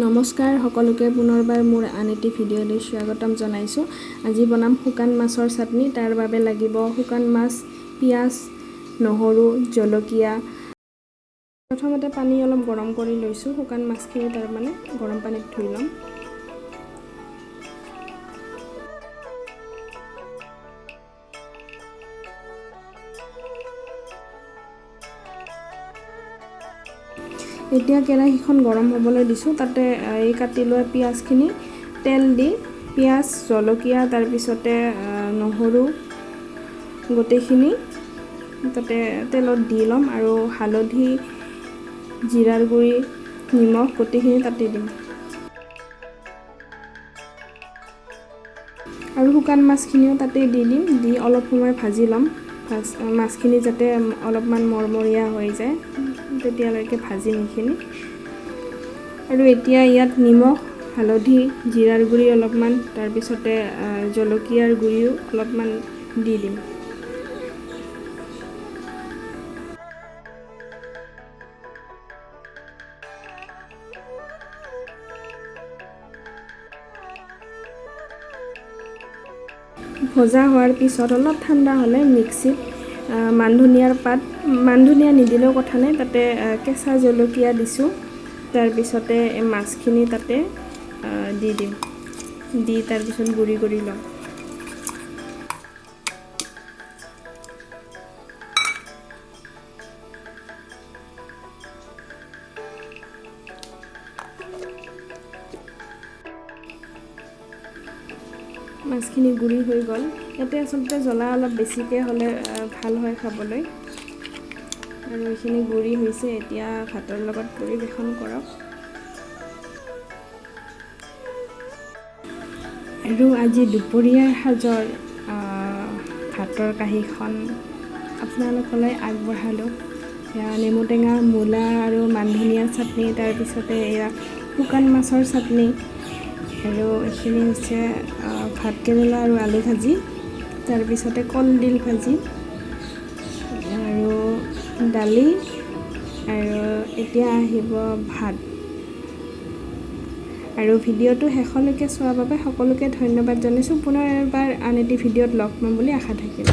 নমস্কাৰ সকলোকে পুনৰবাৰ মোৰ আন এটি ভিডিঅ'লৈ স্বাগতম জনাইছোঁ। আজি বনাম শুকান মাছৰ চাটনি। তাৰ বাবে লাগিব শুকান মাছ, পিঁয়াজ, নহৰু, জলকীয়া। প্ৰথমতে পানী অলপ গৰম কৰি লৈছোঁ। শুকান মাছখিনি তাৰমানে গৰম পানীত ধুই ল'ম। এতিয়া কেৰাহীখন গৰম হ'বলৈ দিছোঁ। তাতে এই কাটি লোৱা পিঁয়াজখিনি তেল দি পিঁয়াজ, জলকীয়া, তাৰপিছতে নহৰু গোটেইখিনি তাতে তেলত দি ল'ম আৰু হালধি, জিৰাৰ গুড়ি, নিমখ গোটেইখিনি তাতে দিম। আৰু শুকান মাছখিনিও তাতে দি দিম। দি অলপ সময় ভাজি ল'ম। মাছখিনি যাতে অলপমান মৰমৰীয়া হৈ যায় তেতিয়ালৈকে ভাজিম এইখিনি। আৰু এতিয়া ইয়াত নিমখ, হালধি, জিৰাৰ গুড়ি অলপমান, তাৰপিছতে জলকীয়াৰ গুড়িও অলপমান দি দিম। ভজা হোৱাৰ পিছত অলপ ঠাণ্ডা হ'লে মিক্সিত মানধনিয়া নিদিলেও কথা নাই, তাতে কেঁচা জলকীয়া দিছোঁ। তাৰপিছতে মাছখিনি তাতে দি দিম। দি তাৰপিছত গুড়ি কৰি ল'ম। মাছখিনি গুড়ি হৈ গ'ল। ইয়াতে আচলতে জ্বলা অলপ বেছিকৈ হ'লে ভাল হয় খাবলৈ। আৰু এইখিনি গুড়ি হৈছে। এতিয়া ভাতৰ লগত পৰিৱেশন কৰক। আৰু আজি দুপৰীয়াৰ সাজৰ ভাতৰ কাঁহীখন আপোনালোকলৈ আগবঢ়ালোঁ। নেমু টেঙা, মূলা আৰু মানধনিয়াৰ চাটনি, তাৰপিছতে এয়া শুকান মাছৰ চাটনি, আৰু এইখিনি হৈছে ভাতকেৰেলা আৰু আলু ভাজি, তাৰপিছতে কলডিল ভাজি আৰু দালি, আৰু এতিয়া আহিব ভাত। আৰু ভিডিঅ'টো শেষলৈকে চোৱাৰ বাবে সকলোকে ধন্যবাদ জনাইছোঁ। পুনৰ এবাৰ আন এটি ভিডিঅ'ত লগ পাম বুলি আশা থাকিল।